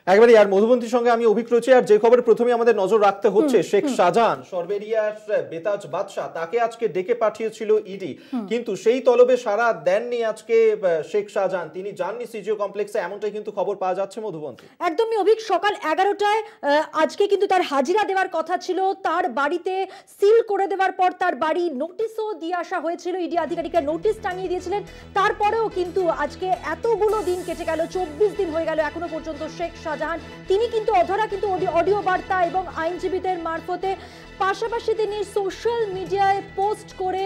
একবারে আর মধুবন্তীর সঙ্গে আমি অভিক রয়েছে। আর যে খবরে প্রথমে আমাদের নজর রাখতে হচ্ছে, শেখ শাহজাহান সরবেরিয়ার বেতাজ বাদশাহ তাকে আজকে ডেকে পাঠিয়েছিল ইডি, কিন্তু সেই তলবে সাড়া দেননি আজকে শেখ শাহজাহান, তিনি যাননি সিজিও কমপ্লেক্সে, এমনটাই কিন্তু খবর পাওয়া যাচ্ছে মধুবন্তী। একদমই অভিক, সকাল 11টায় আজকে কিন্তু তার হাজিরা দেওয়ার কথা ছিল। তার বাড়িতে সিল করে দেওয়ার পর তার বাড়ি নোটিশও দিয়ে আসা হয়েছিল, ইডি আধিকারিকরা নোটিশ টাঙিয়ে দিয়েছিলেন। তারপরেও কিন্তু আজকে এতগুলো দিন কেটে গেল, 24 দিন হয়ে গেল, এখনো পর্যন্ত শেখ শাহজাহান তিনি কিন্তু অধরা, কিন্তু অডিও বার্তা এবং আইনজীবীদের মারফতে, পাশাপাশি তিনি সোশ্যাল মিডিয়ায় পোস্ট করে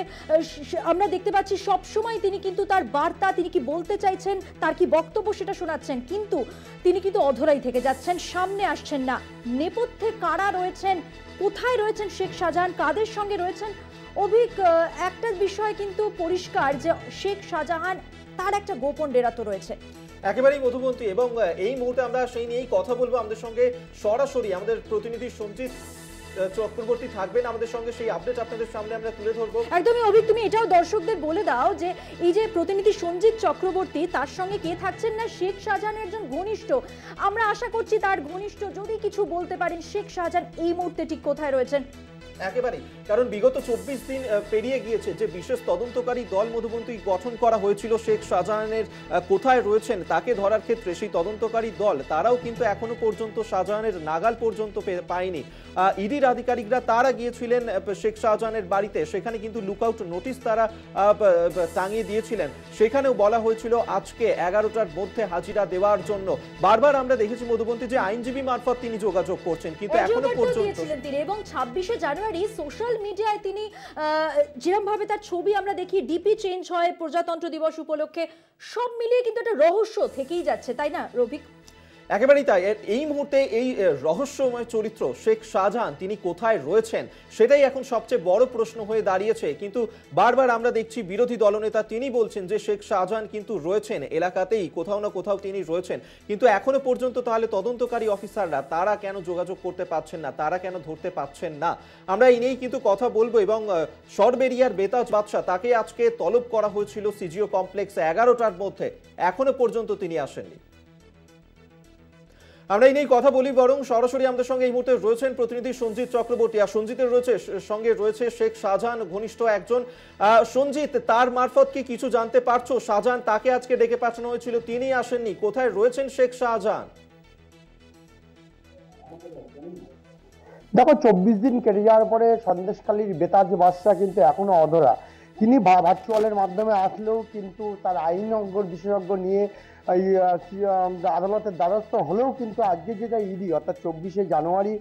আমরা দেখতে পাচ্ছি সবসময় তিনি কিন্তু তার বার্তা, তিনি কি বলতে চাইছেন, তার কি বক্তব্য সেটা শোনাচ্ছেন, কিন্তু তিনি কিন্তু অধরাই থেকে যাচ্ছেন, সামনে আসছেন না। নেপথ্যে কারা রয়েছেন, কোথায় রয়েছেন শেখ শাহজাহান, কাদের সঙ্গে রয়েছেন? অভিক, একটা বিষয় কিন্তু পরিষ্কার যে শেখ শাহজাহান তার একটা গোপন ডেরা তো রয়েছে একেবারেই মধুবন্তী, এবং এই মুহূর্তে আমরা সেই নিয়েই কথা বলবো। আমাদের সঙ্গে সরাসরি আমাদের প্রতিনিধি সঞ্জিত চক্রবর্তী থাকবেন আমাদের সঙ্গে, সেই আপডেট আপনাদের সামনে আমরা তুলে ধরবো। একদমই অভিক, তুমি এটাও দর্শকদের বলে দাও যে এই যে প্রতিনিধি সঞ্জিত চক্রবর্তী, তার সঙ্গে কে থাকছেন না শেখ শাহজাহানের একজন ঘনিষ্ঠ। আমরা আশা করছি তার ঘনিষ্ঠ যদি কিছু বলতে পারেন শেখ শাহজাহান এই মুহূর্তে ঠিক কোথায় রয়েছেন। একেবারেই, কারণ বিগত 24 দিন পেরিয়ে গিয়েছে, যে বিশেষ তদন্তকারী দল মধুবন্তী গঠন করা হয়েছিল শেখ শাহজাহানের কোথায় রয়েছেন তাকে ধরার ক্ষেত্রে, সেই তদন্তকারী দল তারাও কিন্তু এখনো পর্যন্ত শাহজাহানের নাগাল পর্যন্ত পায়নি। ইডির আধিকারিকরা তারা গিয়েছিলেন শেখ শাহজাহানের বাড়িতে, সেখানে কিন্তু লুকআউট নোটিশ তারা টাঙিয়ে দিয়েছিলেন, সেখানেও বলা হয়েছিল আজকে 11টার মধ্যে হাজিরা দেওয়ার জন্য। বারবার আমরা দেখেছি মধুবন্তী যে আইনজীবী মারফত তিনি যোগাযোগ করছেন, কিন্তু এখনো পর্যন্ত এবং 26শে জানুয়ারি সোশ্যাল মিডিয়ায় তিনি যেরকম ভাবে তার ছবি আমরা দেখি, ডিপি চেঞ্জ হয় প্রজাতন্ত্র দিবস উপলক্ষে, সব মিলিয়ে কিন্তু একটা রহস্য থেকেই যাচ্ছে, তাই না রবিক? একেবারেই তাই। এই মুহূর্তে এই রহস্যময় চরিত্র শেখ শাহজাহান তিনি কোথায় রয়েছেন সেটাই এখন সবচেয়ে বড় প্রশ্ন হয়ে দাঁড়িয়েছে। কিন্তু বারবার আমরা দেখছি বিরোধী দলনেতা তিনি বলছেন যে শেখ শাহজাহান কিন্তু রয়েছেন এলাকাতেই, কোথাও না কোথাও তিনি রয়েছেন, কিন্তু এখনো পর্যন্ত তাহলে তদন্তকারী অফিসাররা তারা কেন যোগাযোগ করতে পারছেন না, তারা কেন ধরতে পারছেন না, আমরা এই নিয়েই কিন্তু কথা বলবো। এবং সরবেরিয়ার বেতাজ বাদশাহ তাকে আজকে তলব করা হয়েছিল সিজিও কমপ্লেক্সে 11টার মধ্যে, এখনো পর্যন্ত তিনি আসেননি। আমরা এই নিয়ে কথা বলি, বরং সরাসরি আমাদের সঙ্গে এই মুহূর্তে রয়েছেন প্রতিনিধি সঞ্জিত চক্রবর্তী, আর সঞ্জিতের সঙ্গে রয়েছে শেখ শাহজাহান ঘনিষ্ঠ একজন। সঞ্জিত, তার মারফত কি কিছু জানতে পারছো? শাহজাহান তাকে আজকে ডেকে পাঠানো হয়েছিল, তিনি আসেননি, কোথায় রয়েছেন শেখ শাহজাহান? দেখো, 24 দিন কেটে যাওয়ার পরে সন্দেশখালীর বেতাজ বাদশাহ কিন্তু এখনো অধরা। তিনি ভার্চুয়ালের মাধ্যমে আসলেও কিন্তু তার আইনজ্ঞ বিশেষজ্ঞ নিয়ে এই আদালতের দ্বারস্থ হলেও কিন্তু আজকে যেটা ইডি অর্থাৎ 24শে জানুয়ারি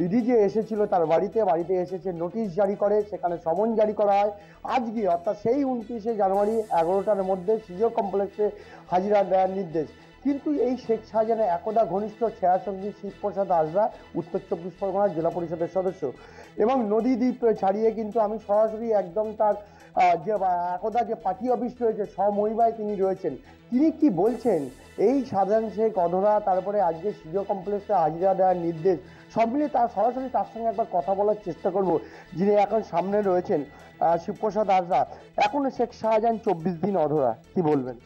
ইডি যে এসেছিল তার বাড়িতে এসেছে, নোটিশ জারি করে, সেখানে সমন জারি করা হয় আজকে অর্থাৎ সেই 29শে জানুয়ারি 11টার মধ্যে সিজিও কমপ্লেক্সে হাজিরা দেওয়ার নির্দেশ। কিন্তু এই শেখ শাহজাহানের একদা ঘনিষ্ঠ ছায়াসঙ্গী শিবপ্রসাদ হাজরা, উত্তর 24 পরগনার জেলা পরিষদের সদস্য, এবং নদীদ্বীপ ছাড়িয়ে কিন্তু আমি সরাসরি একদম তার যে একদা যে পার্টি অফিস রয়েছে সমহিমায় তিনি রয়েছেন। তিনি কি বলছেন এই শাহজাহান শেখ অধরা, তারপরে আজকে সিজিও কমপ্লেক্সে হাজিরা দেওয়ার নির্দেশ, সব মিলিয়ে তার সরাসরি তার সঙ্গে একবার কথা বলার চেষ্টা করব, যিনি এখন সামনে রয়েছেন শিবপ্রসাদ হাজরা। এখনো শেখ শাহজাহান 24 দিন অধরা, কি বলবেন?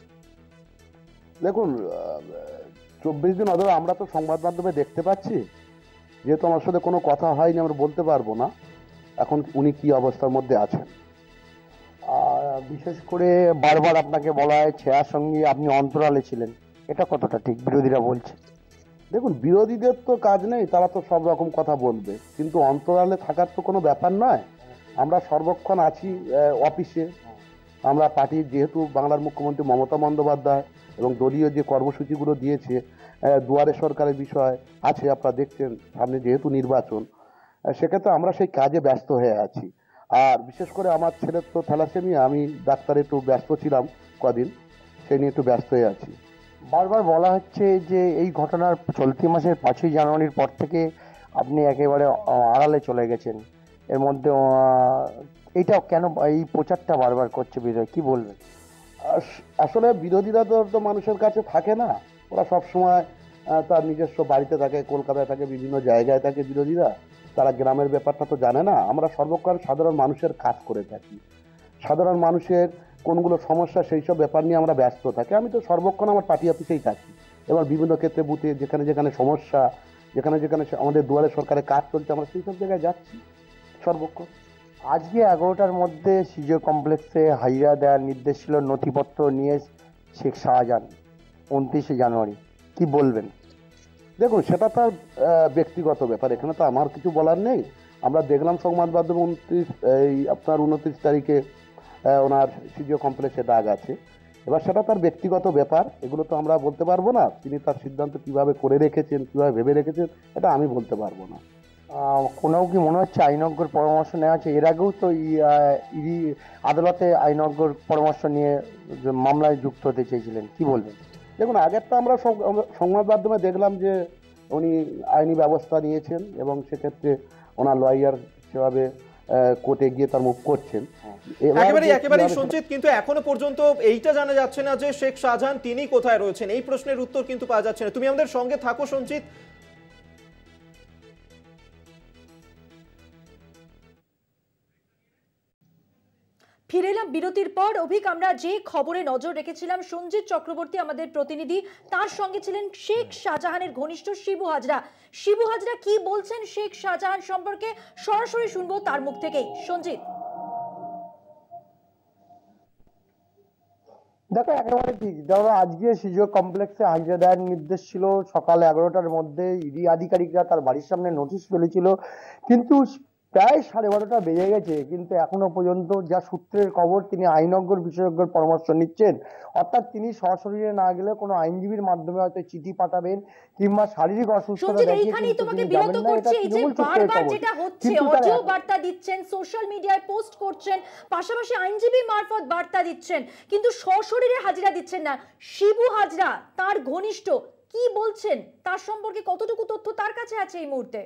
দেখুন, 24 দিন অধরা আমরা তো সংবাদ মাধ্যমে দেখতে পাচ্ছি, যেহেতু আমার সাথে কোনো কথা হয়নি আমরা বলতে পারবো না এখন উনি কি অবস্থার মধ্যে আছেন। বিশেষ করে বারবার আপনাকে বলা হয় ছায়ার সঙ্গে আপনি অন্তরালে ছিলেন, এটা কতটা ঠিক বিরোধীরা বলছে? দেখুন, বিরোধীদের তো কাজ নেই, তারা তো সব রকম কথা বলবে, কিন্তু অন্তরালে থাকার তো কোনো ব্যাপার নয়। আমরা সর্বক্ষণ আছি অফিসে, আমরা পার্টির যেহেতু বাংলার মুখ্যমন্ত্রী মমতা বন্দ্যোপাধ্যায় এবং দলীয় যে কর্মসূচিগুলো দিয়েছে, দুয়ারে সরকারের বিষয় আছে, আপনারা দেখছেন সামনে যেহেতু নির্বাচন, সেক্ষেত্রে আমরা সেই কাজে ব্যস্ত হয়ে আছি। আর বিশেষ করে আমার ছেলের তো থ্যালাসেমিয়া, আমি ডাক্তারে একটু ব্যস্ত ছিলাম কদিন, সেই নিয়ে একটু ব্যস্ত হয়ে আছি। বারবার বলা হচ্ছে যে এই ঘটনার চলতি মাসের 5ই জানুয়ারির পর থেকে আপনি একেবারে আড়ালে চলে গেছেন, এর মধ্যে এইটা কেন এই প্রচারটা বারবার করছে বিজয়, কি বলবেন? আসলে বিরোধীরা তো মানুষের কাছে থাকে না, ওরা সবসময় তার নিজস্ব বাড়িতে থাকে, কলকাতায় থাকে, বিভিন্ন জায়গায় থাকে বিরোধীরা, তারা গ্রামের ব্যাপারটা তো জানে না। আমরা সর্বক্ষণ সাধারণ মানুষের কাজ করে থাকি, সাধারণ মানুষের কোনগুলো সমস্যা সেই সব ব্যাপার নিয়ে আমরা ব্যস্ত থাকি। আমি তো সর্বক্ষণ আমার পার্টি অফিসেই থাকি, এবার বিভিন্ন ক্ষেত্রে বুথে যেখানে যেখানে সমস্যা, যেখানে যেখানে আমাদের দুয়ারে সরকারের কাজ চলছে, আমরা সেই সব জায়গায় যাচ্ছি সর্বক্ষণ। আজকে 11টার মধ্যে সিজো কমপ্লেক্সে হাজিরা দেওয়ার নির্দেশ ছিল নথিপত্র নিয়ে শেখ শাহজাহান 29শে জানুয়ারি, কি বলবেন? দেখুন, সেটা তার ব্যক্তিগত ব্যাপার, এখানে তো আমার কিছু বলার নেই। আমরা দেখলাম সংবাদ মাধ্যমে 29 তারিখে ওনার সিজিও কমপ্লেক্সে ডাক আছে। এবার সেটা তার ব্যক্তিগত ব্যাপার, এগুলো তো আমরা বলতে পারবো না। তিনি তার সিদ্ধান্ত কিভাবে করে রেখেছেন, কিভাবে ভেবে রেখেছেন, এটা আমি বলতে পারবো না। কোনো কি মনে হচ্ছে আইনজ্ঞর পরামর্শ নেওয়া আছে? এর আগেও তো ইডি আদালতে আইনজ্ঞর পরামর্শ নিয়ে মামলায় যুক্ত হতে চেয়েছিলেন, কি বলবেন? দেখুন, আগের তো আমরা সংবাদ মাধ্যমে দেখলাম যে উনি আইনি ব্যবস্থা নিয়েছেন এবং সেক্ষেত্রে ওনার লয়ার সেভাবে কোর্টে গিয়ে তার মুখ করছেন। একেবারে সঞ্জিত, কিন্তু এখনো পর্যন্ত এইটা জানা যাচ্ছে না যে শেখ শাহজাহান তিনি কোথায় রয়েছেন। এই প্রশ্নের উত্তর কিন্তু পাওয়া যাচ্ছে না। তুমি আমাদের সঙ্গে থাকো সঞ্জিত। ফিরে এলাম বিরতির পর। অভিক, আমরা যে খবরে নজর রেখেছিলাম, সঞ্জিত চক্রবর্তী আমাদের প্রতিনিধি, তার সঙ্গে ছিলেন শেখ শাহজাহানের ঘনিষ্ঠ শিবু হাজরা। শিবু হাজরা কি বলছেন শেখ শাহজাহান সম্পর্কে সরাসরি শুনবো তার মুখ থেকেই। সঞ্জিত। দেখো, একেবারে ঠিক। ধরো, আজকে সিজো কমপ্লেক্সে হাজিরা দেওয়ার নির্দেশ ছিল সকাল 11টার মধ্যে। ইডি আধিকারিকরা তার বাড়ির সামনে নোটিশ ফেলেছিল, কিন্তু প্রায় 12:30টা বেজে গেছে, কিন্তু এখনো পর্যন্ত যা সূত্রের খবর তিনি আইনজ্ঞর বিশেষজ্ঞর পরামর্শ নিচ্ছেন। অর্থাৎ তিনি সরাসরি না গেলে কোনো আইনজীবীর মাধ্যমে হয়তো চিঠি পাঠাবেন কিংবা শারীরিক অসুস্থতা দেখিয়ে তোমাকে বিরত করছি। এই যে বারবার যেটা হচ্ছে, অডিও বার্তা দিচ্ছেন, সোশ্যাল মিডিয়ায় পোস্ট করছেন, পাশাপাশি আইনজীবী মারফত বার্তা দিচ্ছেন, কিন্তু সশরীরে হাজিরা দিচ্ছেন না। শিবু হাজরা তার ঘনিষ্ঠ কি বলছেন, তার সম্পর্কে কতটুকু তথ্য তার কাছে আছে এই মুহূর্তে?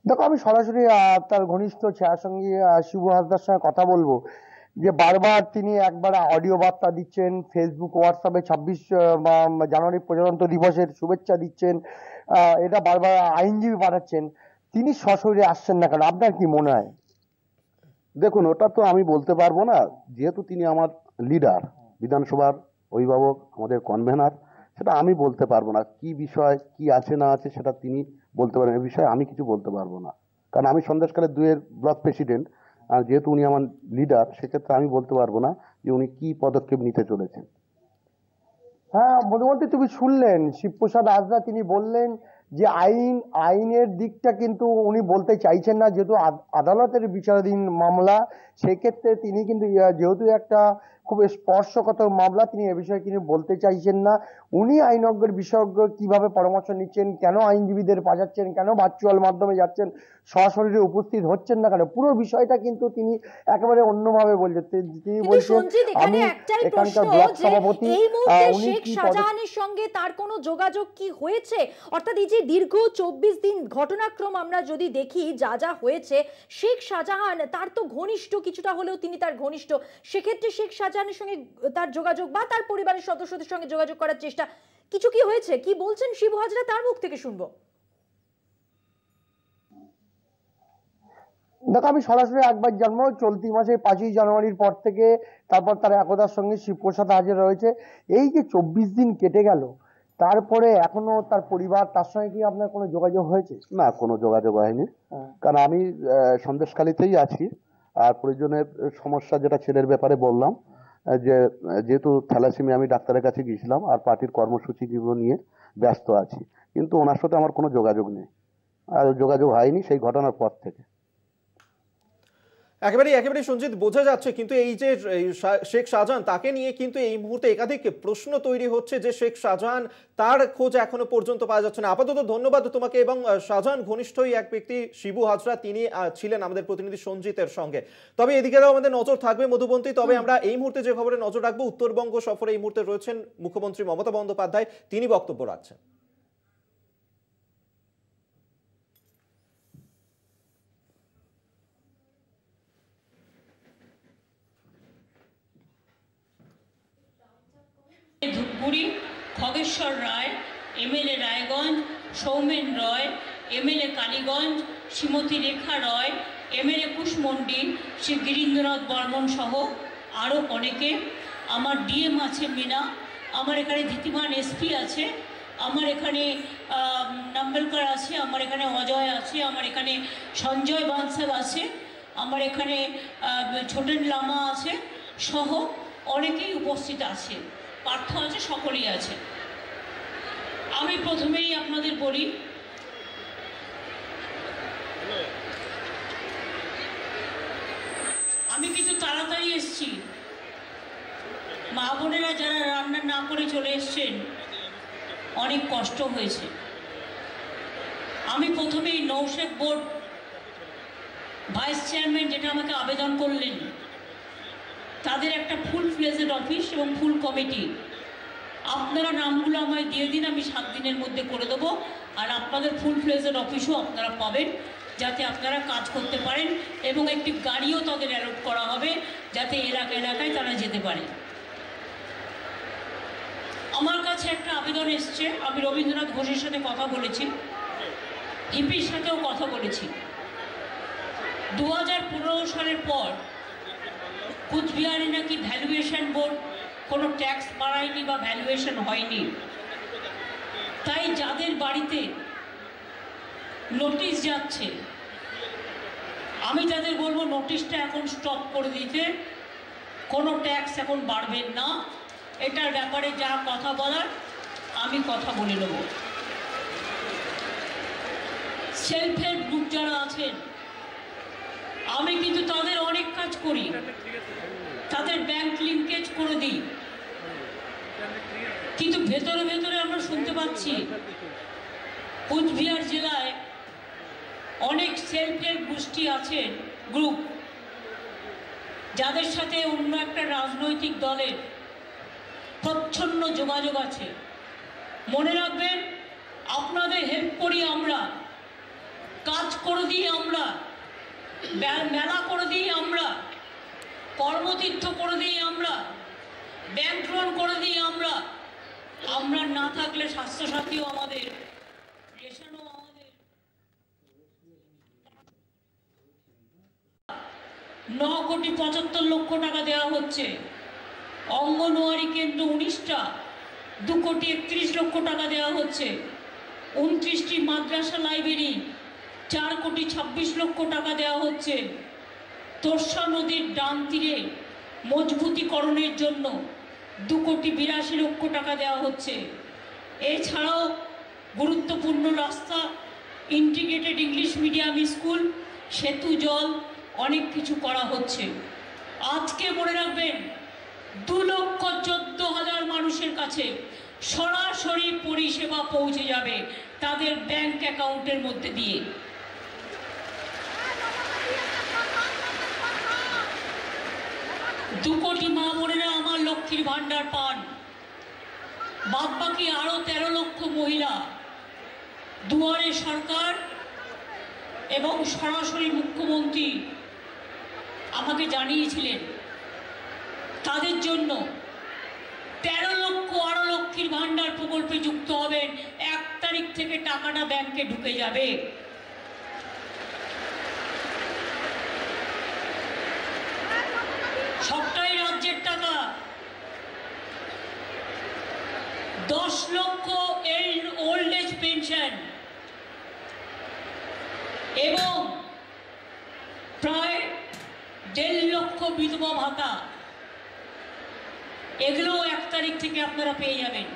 দেখো, আমি সরাসরি তার ঘনিষ্ঠ সঙ্গে শিবু হাজরার সঙ্গে কথা বলবো, যে বারবার তিনি একবার অডিও বার্তা দিচ্ছেন, ফেসবুক হোয়াটসঅ্যাপে 26 জানুয়ারি প্রজাতন্ত্র দিবসের শুভেচ্ছা দিচ্ছেন, এটা বারবার আইনজীবী পাঠাচ্ছেন। তিনি সশরীরে আসছেন না কেন, আপনার কি মনে হয়? দেখুন, ওটা তো আমি বলতে পারবো না, যেহেতু তিনি আমার লিডার, বিধানসভার অভিভাবক, আমাদের কনভেনার, সেটা আমি বলতে পারবো না। কি বিষয়, কি আছে না আছে, সেটা তিনি বলতে পারেন। এই বিষয়ে আমি কিছু বলতে পারবো না, কারণ আমি সন্দেশখালী 2-এর ব্লক প্রেসিডেন্ট, আর যেহেতু উনি আমার লিডার, সেক্ষেত্রে আমি বলতে পারবো না যে উনি কি পদক্ষেপ নিতে চলেছেন। হ্যাঁ, মধ্যমধ্যে তুমি শুনলেন শিবপ্রসাদ হাজরা তিনি বললেন যে আইনের দিকটা কিন্তু উনি বলতে চাইছেন না, যেহেতু আদালতের বিচারাধীন মামলা, সেক্ষেত্রে তিনি কিন্তু যেহেতু একটা খুব স্পর্শকাতর মামলা, তিনি এ বিষয়ে তিনি বলতে চাইছেন না। উনি আইনজ্ঞের বিশেষজ্ঞ কিভাবে পরামর্শ নিচ্ছেন, কেন আইনজীবীদের পাঠাচ্ছেন, কেন ভার্চুয়াল মাধ্যমে যাচ্ছেন, সশরীরে উপস্থিত হচ্ছেন না কেন, পুরো বিষয়টা কিন্তু তিনি একেবারে অন্যভাবে বলছেন। তিনি বলছেন আমি এখানকার ব্লক সভাপতি, উনি শেখ শাহজাহানের সঙ্গে তার কোনো যোগাযোগ কি হয়েছে? অর্থাৎ এই যে দীর্ঘ 24 দিন ঘটনাক্রম আমরা যদি দেখি, যা যা হয়েছে, শেখ শাহজাহান তার তো ঘনিষ্ঠ, কিছুটা হলেও তিনি তার ঘনিষ্ঠ, সেক্ষেত্রে শেখ শাহজাহানের সঙ্গে তার যোগাযোগ বা তার পরিবারের সদস্যদের সঙ্গে যোগাযোগ করার চেষ্টা কিছু কি হয়েছে? কি বলছেন শিবু হাজরা, তার মুখ থেকে শুনবো। দেখো, আমি সরাসরি একবার জানবো, চলতি মাসে 5ই জানুয়ারির পর থেকে তারপর তার একতার সঙ্গে শিবপ্রসাদ হাজরা রয়েছে। এই যে 24 দিন কেটে গেল, তারপরে এখনো তার পরিবার, তার সঙ্গে কি আপনার কোনো যোগাযোগ হয়েছে? না, কোনো যোগাযোগ হয়নি, কারণ আমি সন্দেশখালীতেই আছি। আর প্রয়োজনের সমস্যা, যেটা ছেলের ব্যাপারে বললাম, যে যেহেতু থ্যালাসেমিয়া, আমি ডাক্তারের কাছে গিয়েছিলাম আর পার্টির কর্মসূচিগুলো নিয়ে ব্যস্ত আছি, কিন্তু ওনার সাথে আমার কোনো যোগাযোগ নেই, আর যোগাযোগ হয়নি সেই ঘটনার পর থেকে। একেবারে সঞ্জিত, বোঝা যাচ্ছে কিন্তু এই যে শেখ শাহজাহান, তাকে নিয়ে কিন্তু এই মুহূর্তে একাধিক প্রশ্ন তৈরি হচ্ছে যে শেখ শাহজাহান, তার খোঁজ এখনো পর্যন্ত পাওয়া যাচ্ছে না। আপাতত ধন্যবাদ তোমাকে। এবং শাহজাহান ঘনিষ্ঠই এক ব্যক্তি শিবু হাজরা, তিনি ছিলেন আমাদের প্রতিনিধি সঞ্জিতের সঙ্গে। তবে এদিকেও আমাদের নজর থাকবে মধুবন্তী। তবে আমরা এই মুহূর্তে যে খবরে নজর রাখবো, উত্তরবঙ্গ সফরে এই মুহূর্তে রয়েছেন মুখ্যমন্ত্রী মমতা বন্দ্যোপাধ্যায়, তিনি বক্তব্য রাখছেন। ধূপগুড়ি খগেশ্বর রায়, এমএলএ রায়গঞ্জ সৌমেন রয়, এমএলএ কালীগঞ্জ শ্রীমতী রেখা রয়, এমএলএ কুশমন্ডি শ্রী গিরীন্দ্রনাথ বর্মন সহ আরও অনেকে আমার ডিএম আছে মিনা, আমার এখানে ধীতিমান এসপি আছে, আমার এখানে নাম্বেলকর আছে, আমার এখানে অজয় আছে, আমার এখানে সঞ্জয় বানসাল আছে, আমার এখানে ছোটেন লামা আছে, সহ অনেকেই উপস্থিত আছে, পার্থ আছে, সকলেই আছে। আমি প্রথমেই আপনাদের বলি, আমি কিন্তু তাড়াতাড়ি এসেছি। মা বোনেরা যারা রান্না না করে চলে এসছেন, অনেক কষ্ট হয়েছে। আমি প্রথমেই নৌশেদ বোর্ড ভাইস চেয়ারম্যান যেটা আমাকে আবেদন করলেন, তাদের একটা ফুল ফ্লেজেড অফিস এবং ফুল কমিটি, আপনারা নামগুলো আমায় দিয়ে দিন, আমি 7 দিনের মধ্যে করে দেবো। আর আপনাদের ফুল ফ্লেজেড অফিসও আপনারা পাবেন, যাতে আপনারা কাজ করতে পারেন, এবং একটি গাড়িও তাদের অ্যালট করা হবে যাতে এলাকায় তারা যেতে পারে। আমার কাছে একটা আবেদন এসছে, আমি রবীন্দ্রনাথ ঘোষের সাথে কথা বলেছি, হিপির সাথেও কথা বলেছি। 2015 সালের পর কুচবিহারে নাকি ভ্যালুয়েশন বোর্ড কোনো ট্যাক্স বাড়ায়নি বা ভ্যালুয়েশন হয়নি। তাই যাদের বাড়িতে নোটিশ যাচ্ছে, আমি তাদের বলবো নোটিশটা এখন স্টপ করে দিতে, কোনো ট্যাক্স এখন বাড়বেন না। এটার ব্যাপারে যা কথা বলার আমি কথা বলে নেব। সেলফ হেল্প গ্রুপ যারা আছেন, আমি কিন্তু তাদের অনেক কাজ করি, তাদের ব্যাংক লিঙ্কেজ করে দিই, কিন্তু ভেতরে ভেতরে আমরা শুনতে পাচ্ছি কুচবিহার জেলায় অনেক সেলফ হেল্প গোষ্ঠী আছেন, গ্রুপ, যাদের সাথে অন্য একটা রাজনৈতিক দলের প্রচ্ছন্ন যোগাযোগ আছে। মনে রাখবেন, আপনাদের হেল্প করি আমরা, কাজ করে দিই আমরা, মেলা করে দিই আমরা, কর্মতীর্থ করে দিই আমরা, ব্যাংক লোন করে দিই আমরা। আমরা না থাকলে স্বাস্থ্যসাথীও আমাদের, রেশনও আমাদের। 9,75,00,000 টাকা দেওয়া হচ্ছে। অঙ্গনওয়াড়ি কেন্দ্র 19টা, 2,31,00,000 টাকা দেওয়া হচ্ছে। 29টি মাদ্রাসা লাইব্রেরি, 4,26,00,000 টাকা দেওয়া হচ্ছে। তোরসা নদীর ডান তীরে মজবুতিকরণের জন্য 2,82,00,000 টাকা দেওয়া হচ্ছে। এছাড়াও গুরুত্বপূর্ণ রাস্তা, ইন্টিগ্রেটেড ইংলিশ মিডিয়াম স্কুল, সেতু, জল, অনেক কিছু করা হচ্ছে। আজকে মনে রাখবেন, 2,14,000 মানুষের কাছে সরাসরি পরিষেবা পৌঁছে যাবে তাদের ব্যাংক অ্যাকাউন্টের মধ্যে দিয়ে। দু কোটি মা বোনেরা আমার লক্ষ্মীর ভাণ্ডার পান। বাদ বাকি আরো 13 লক্ষ মহিলা দুয়ারে সরকার এবং সরাসরি মুখ্যমন্ত্রী আমাকে জানিয়েছিলেন, তাদের জন্য 13 লক্ষ আরো লক্ষ্মীর ভাণ্ডার প্রকল্পে যুক্ত হবেন। 1 তারিখ থেকে টাকাটা ব্যাংকে ঢুকে যাবে। সবটাই রাজ্যের টাকা। 10 লক্ষ ওল্ড এজ পেনশন এবং প্রায় 1.5 লক্ষ বিধবা ভাতা, এগুলো 1 তারিখ থেকে আপনারা পেয়ে যাবেন।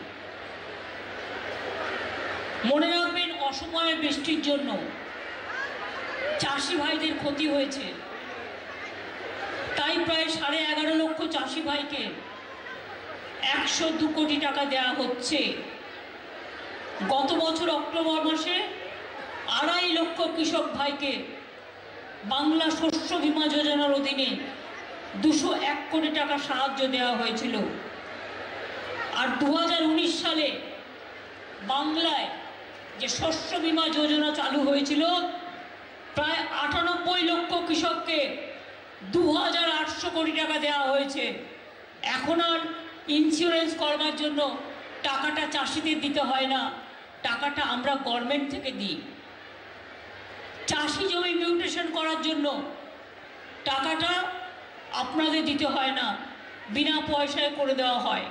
মনে রাখবেন, অসময়ে বৃষ্টির জন্য চাষি ভাইদের ক্ষতি হয়েছে, তাই প্রায় 11.5 লক্ষ চাষি ভাইকে 102 কোটি টাকা দেওয়া হচ্ছে। গত বছর অক্টোবর মাসে 2.5 লক্ষ কৃষক ভাইকে বাংলা শস্য বীমা যোজনার অধীনে 201 কোটি টাকা সাহায্য দেওয়া হয়েছিল। আর 2019 সালে বাংলায় যে শস্য বীমা যোজনা চালু হয়েছিল, প্রায় 98 লক্ষ কৃষককে 2,800 কোটি টাকা দেওয়া হয়েছে। এখন আর ইন্স্যুরেন্স করবার জন্য টাকাটা চাষিদের দিতে হয় না, টাকাটা আমরা গভর্নমেন্ট থেকে দিই। চাষি জমি মিউটেশন করার জন্য টাকাটা আপনাদের দিতে হয় না, বিনা পয়সায় করে দেওয়া হয়।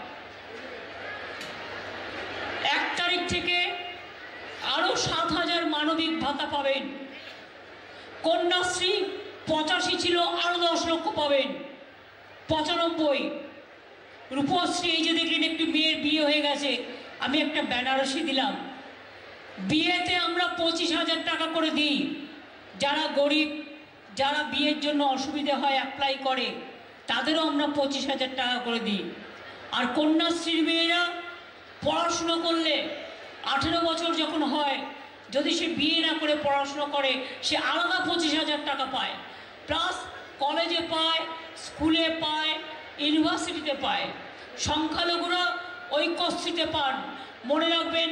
1 তারিখ থেকে আরও 7,000 মানবিক ভাতা পাবেন। কন্যাশ্রী 85 ছিল, আরও 10 লক্ষ পাবেন, 95। রূপশ্রী, এই যে দেখলেন একটি মেয়ের বিয়ে হয়ে গেছে, আমি একটা বেনারসি দিলাম। বিয়েতে আমরা 25,000 টাকা করে দিই। যারা গরিব, যারা বিয়ের জন্য অসুবিধা হয় অ্যাপ্লাই করে, তাদেরও আমরা 25,000 টাকা করে দিই। আর কন্যাশ্রীর মেয়েরা পড়াশুনো করলে 18 বছর যখন হয়, যদি সে বিয়ে না করে পড়াশুনো করে, সে আলাদা 25,000 টাকা পায়, প্লাস কলেজে পায়, স্কুলে পায়, ইউনিভার্সিটিতে পায়। সংখ্যালঘুরা ঐক্যশ্রীতে পান। মনে রাখবেন,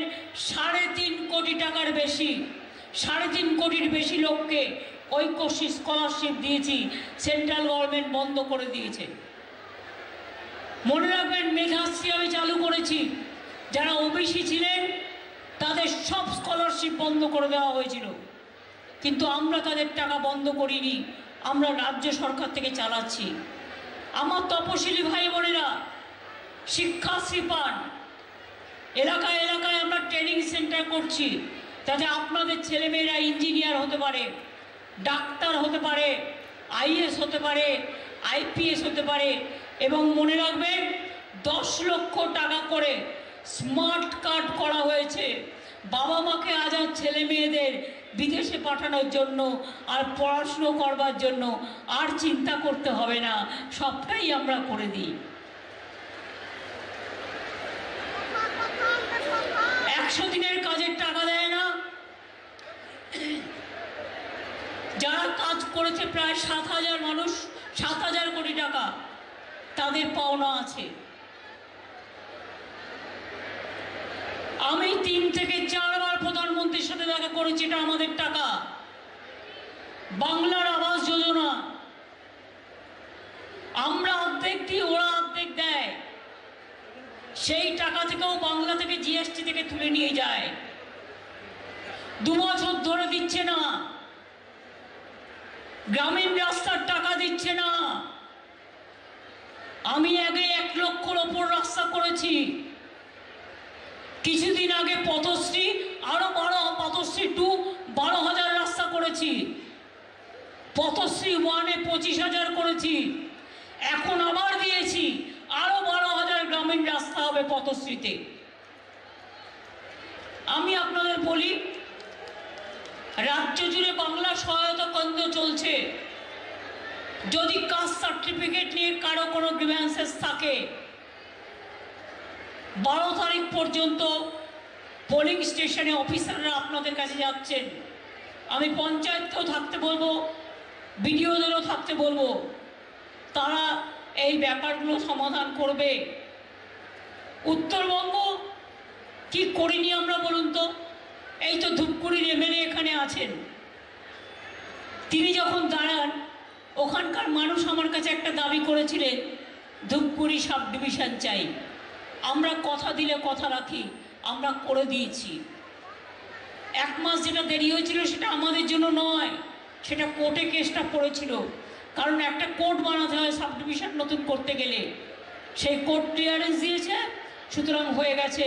3.5 কোটি টাকার বেশি, 3.5 কোটির বেশি লোককে ঐক্যশ্রী স্কলারশিপ দিয়েছি, সেন্ট্রাল গভর্নমেন্ট বন্ধ করে দিয়েছে। মনে রাখবেন, মেধাশ্রী আমি চালু করেছি। যারা ওবিসি ছিলেন তাদের সব স্কলারশিপ বন্ধ করে দেওয়া হয়েছিল, কিন্তু আমরা তাদের টাকা বন্ধ করিনি, আমরা রাজ্য সরকার থেকে চালাচ্ছি। আমার তপশিলি ভাই বোনেরা শিক্ষাশ্রী পান। এলাকায় এলাকায় আমরা ট্রেনিং সেন্টার করছি, যাতে আপনাদের ছেলেমেয়েরা ইঞ্জিনিয়ার হতে পারে, ডাক্তার হতে পারে, আইএস হতে পারে, আইপিএস হতে পারে। এবং মনে রাখবেন, 10 লক্ষ টাকা করে স্মার্ট কার্ড করা হয়েছে বাবা মাকে আজ আর ছেলে মেয়েদের বিদেশে পাঠানোর জন্য আর পড়াশুনো করবার জন্য আর চিন্তা করতে হবে না, সবটাই আমরা করে দিই। 100 দিনের কাজের টাকা দেয় না। যারা কাজ করেছে প্রায় 7,000 মানুষ, 7,000 কোটি টাকা তাদের পাওনা আছে। আমি 3 থেকে 4 বার প্রধানমন্ত্রীর সাথে দেখা করেছি, এটা আমাদের টাকা। বাংলার আবাস যোজনা আমরা অর্ধেক দিই, ওরা অর্ধেক দেয়। সেই টাকা থেকেও বাংলা থেকে জিএসটি থেকে তুলে নিয়ে যায়। 2 বছর ধরে দিচ্ছে না। গ্রামীণ রাস্তার টাকা দিচ্ছে না। আমি আগে 1 লক্ষর ওপর রাস্তা করেছি। কিছুদিন আগে পথশ্রী আরো 12, পথশ্রী 2 12,000 রাস্তা করেছি। পথশ্রী 1-এ 25,000 করেছি। এখন আবার দিয়েছি, আরো 12,000 গ্রামীণ রাস্তা হবে পথশ্রীতে। আমি আপনাদের বলি, রাজ্য জুড়ে বাংলা সহায়তা কেন্দ্র চলছে। যদি কাস্ট সার্টিফিকেট নিয়ে কারো কোনো গ্রিভ্যান্সেস থাকে, 12 তারিখ পর্যন্ত পোলিং স্টেশনে অফিসাররা আপনাদের কাছে যাচ্ছেন। আমি পঞ্চায়েতকেও থাকতে বলবো, বিডিওদেরও থাকতে বলবো, তারা এই ব্যাপারগুলো সমাধান করবে। উত্তরবঙ্গ কি করিনি আমরা বলুন তো? এই তো ধূপগুড়ির এমএলএ এখানে আছেন, তিনি যখন দাঁড়ান, ওখানকার মানুষ আমার কাছে একটা দাবি করেছিলেন, ধূপগুড়ি সাব ডিভিশন চাই। আমরা কথা দিলে কথা রাখি, আমরা করে দিয়েছি। 1 মাস যেটা দেরি হয়েছিল সেটা আমাদের জন্য নয়, সেটা কোর্টে কেসটা পড়েছিল। কারণ একটা কোর্ট বানাতে হয় সাব ডিভিশন নতুন করতে গেলে, সেই কোর্ট ক্লিয়ারেন্স দিয়েছে, সুতরাং হয়ে গেছে।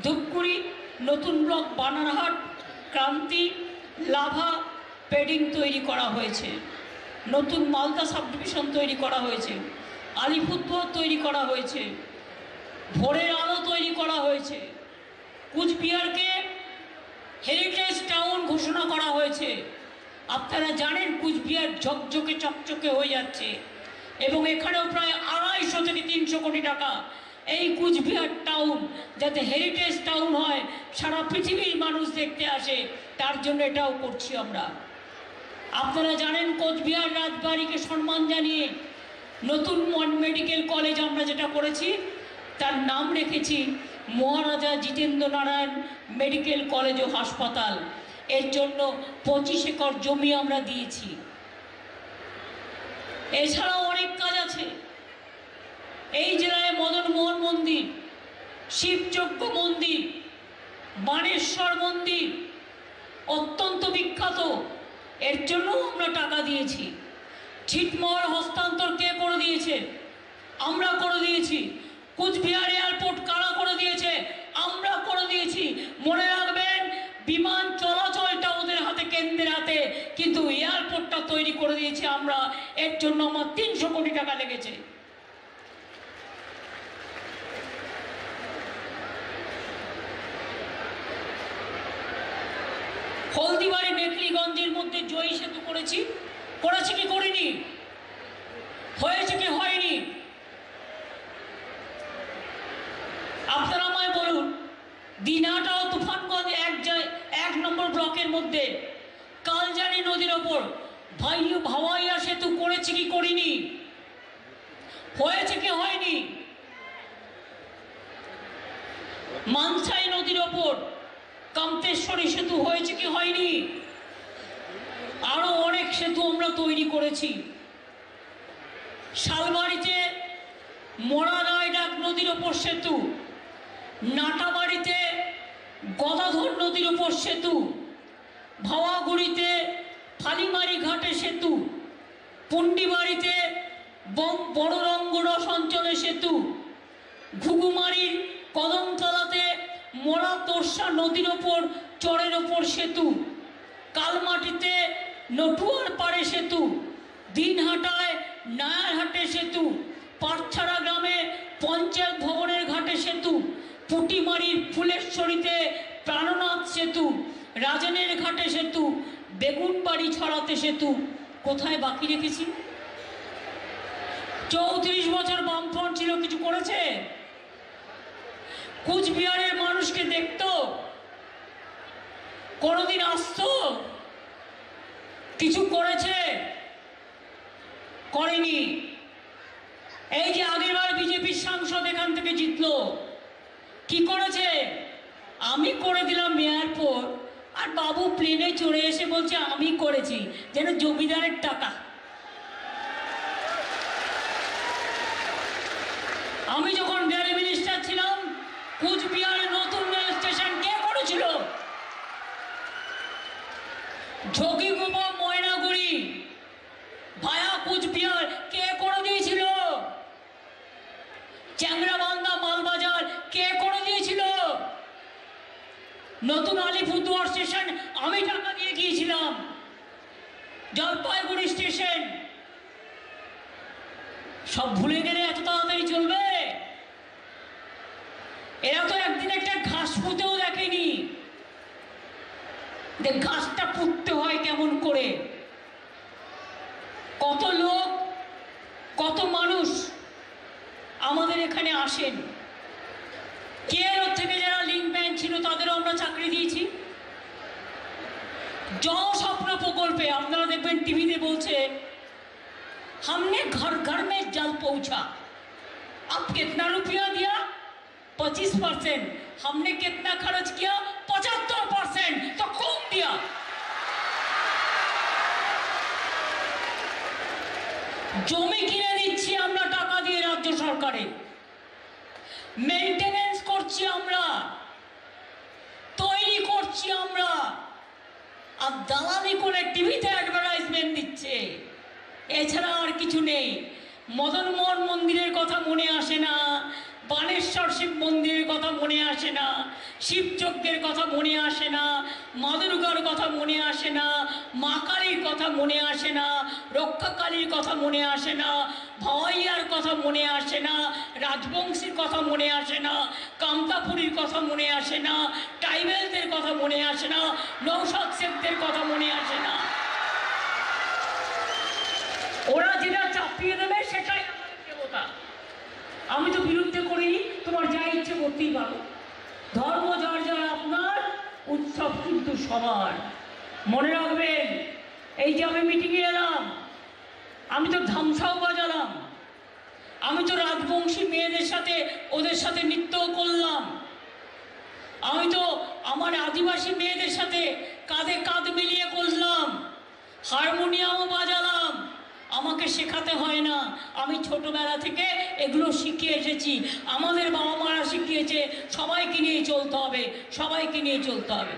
ধূপগুড়ি নতুন ব্লক বানারহাট, ক্রান্তি, লাভা, পেডিং তৈরি করা হয়েছে। নতুন মালদা সাব ডিভিশন তৈরি করা হয়েছে। আলিপুরদুয়ার তৈরি করা হয়েছে। ভোরের আলো তৈরি করা হয়েছে। কুচবিহারকে হেরিটেজ টাউন ঘোষণা করা হয়েছে। আপনারা জানেন কুচবিহার ঝকঝকে চকচকে হয়ে যাচ্ছে, এবং এখানেও প্রায় 250 থেকে 300 কোটি টাকা এই কুচবিহার টাউন যাতে হেরিটেজ টাউন হয়, সারা পৃথিবীর মানুষ দেখতে আসে, তার জন্য এটাও করছি আমরা। আপনারা জানেন কোচবিহার রাজবাড়িকে সম্মান জানিয়ে নতুন মেডিকেল কলেজ আমরা যেটা করেছি, তার নাম রেখেছি মহারাজা জিতেন্দ্র নারায়ণ মেডিকেল কলেজ ও হাসপাতাল। এর জন্য 25 একর জমি আমরা দিয়েছি। এছাড়াও অনেক কাজ আছে। এই জেলায় মদনমোহন মন্দির, শিবযজ্ঞ মন্দির, বাণেশ্বর মন্দির অত্যন্ত বিখ্যাত, এর জন্য আমরা টাকা দিয়েছি। ছিটমহল হস্তান্তর কে করে দিয়েছে? আমরা করে দিয়েছি। কুচবিহার এয়ারপোর্ট কারা করে দিয়েছে? আমরা করে দিয়েছি। মনে রাখবেন, বিমান চলাচলটা ওদের হাতে, কেন্দ্রের হাতে, কিন্তু এয়ারপোর্টটা তৈরি করে দিয়েছি আমরা। এর জন্য আমার 300 কোটি টাকা লেগেছে। হলদিবাড়ি মেখলিগঞ্জের মধ্যে জয়ী সেতু করেছি কি করিনি? হয়েছে কি হয়নি? আপনারা আমায় বলুন। দিনহাটা ও তুফানগঞ্জ 1 নম্বর ব্লকের মধ্যে কালজানি নদীর ওপর ভাওয়াইয়া সেতু করেছি কি করিনি? হয়েছে কি হয়নি? মানসাই নদীর ওপর কামতেশ্বরী সেতু হয়েছে কি হয়নি? আরো অনেক সেতু আমরা তৈরি করেছি। শালবাড়িতে মোড়াগাইডাক নদীর ওপর সেতু, নাটাবাড়িতে গদাধর নদীর ওপর সেতু, ভাওয়াগুড়িতে ফালিমারি ঘাটে সেতু, পুন্ডিবাড়িতে বড় রঙ্গরস অঞ্চলে সেতু, ঘুঘুমারির কদমতলাতে মোড়া তোরসা নদীর ওপর চরের ওপর সেতু, কালমাটিতে নটুয়ার পাড়ে সেতু, দিনহাটায় নায়ারহাটে সেতু, পাটছাড়া গ্রামে পঞ্চায়েত ভবনের ঘাটে সেতু, পুটিমারির ফুলেশ্বরীতে প্রাণনাথ সেতু, রাজানের ঘাটে সেতু, বেগুনবাড়ি ছড়াতে সেতু। কোথায় বাকি রেখেছি? 34 বছর বামফ্রন্ট ছিল, কিছু করেছে? কুচবিহারের মানুষকে দেখতো? কোনোদিন আসতো? কিছু করেছে? করেনি। এই যে আগেরবার বিজেপির সাংসদ এখান থেকে জিতলো, কি করেছে? আমি করে দিলাম এয়ারপোর্ট, আর বাবু প্লেনে চড়ে এসে বলছে আমি করেছি, যেন জমিদারের টাকা। আমি যখন রেল মিনিস্টার ছিলাম, কুচবিহারে নতুন রেল স্টেশন কে করেছিল? ঝকিগুপা ময়নাগুড়ি ভায়া কুচবিহার কে করে দিয়েছিল? চ্যাংরাবান্ধা মালবাজার কে করে দিয়েছিল? নতুন আলিপুরদুয়ার স্টেশন আমি টাকা দিয়ে গিয়েছিলাম। জলপাইগুড়ি স্টেশন সব ভুলে গেলে এত তাড়াতাড়ি চলবে? এরা তো একদিন একটা ঘাস পুঁতেও দেখেনি, যে ঘাসটা পুঁততে হয় কেমন করে। কত লোক, কত মানুষ আমাদের এখানে আসেন। কেয়ার থেকে যারা লিঙ্কম্যান ছিল তাদেরও আমরা চাকরি দিয়েছি। জনস্বপ্ন প্রকল্পে আপনারা দেখবেন টিভিতে বলছে हमने घर घर में जल पहुंचा। अब कितना रुपया दिया? 25%। हमने कितना खर्च किया? 75%। तो कौन दिया? জমি কিনে দিচ্ছি আমরা টাকা দিয়ে রাজ্য সরকারে, মেইনটেনেন্স করছি আমরা, তৈরি করছি আমরা, আর দালালি করে টিভিতে অ্যাডভার্টাইজমেন্ট দিচ্ছে। এছাড়া আর কিছু নেই। মদনমোহন মন্দিরের কথা মনে আসে না, বানেশ্বর শিব মন্দিরের কথা মনে আসে না, শিবযজ্ঞের কথা মনে আসে না, মা দুর্গার কথা মনে আসে না, মা কালীর কথা মনে আসে না, রক্ষাকালীর কথা মনে আসে না, ভাওয়াইয়ার কথা মনে আসে না, রাজবংশীর কথা মনে আসে না, কামতাপুরীর কথা মনে আসে না, ট্রাইবেলদের কথা মনে আসে না, নৌসাদ শেখদের কথা মনে আসে না। ওরা যেটা চাপিয়ে দেবে সেটাই আমাদের দেবতা। আমি তো বিরুদ্ধে করিনি, তোমার যা ইচ্ছে করতেই পারো। ধর্ম যার যার আপনার, উৎসব কিন্তু সবার। মনে রাখবেন, এই যে আমি মিটিংয়ে এলাম, আমি তো ধামসাও বাজালাম, আমি তো রাজবংশী মেয়েদের সাথে ওদের সাথে নৃত্যও করলাম, আমি তো আমার আদিবাসী মেয়েদের সাথে কাঁধে কাঁধ মিলিয়ে করলাম, হারমোনিয়ামও বাজালাম। আমাকে শেখাতে হয় না, আমি ছোটবেলা থেকে এগুলো শিখে এসেছি। আমাদের বাবা মারা শিখিয়েছে সবাইকে নিয়ে চলতে হবে, সবাইকে নিয়ে চলতে হবে।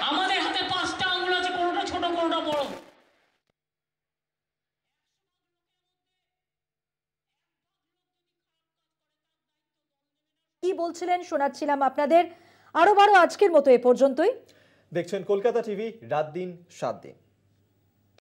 আমাদের হাতে 5টা আঙুল বড়। কি বলছিলেন শোনাচ্ছিলাম আপনাদের। আরো বড় আজকের মতো এ পর্যন্তই। দেখছেন কলকাতা টিভি, রাত দিন 7 দিন।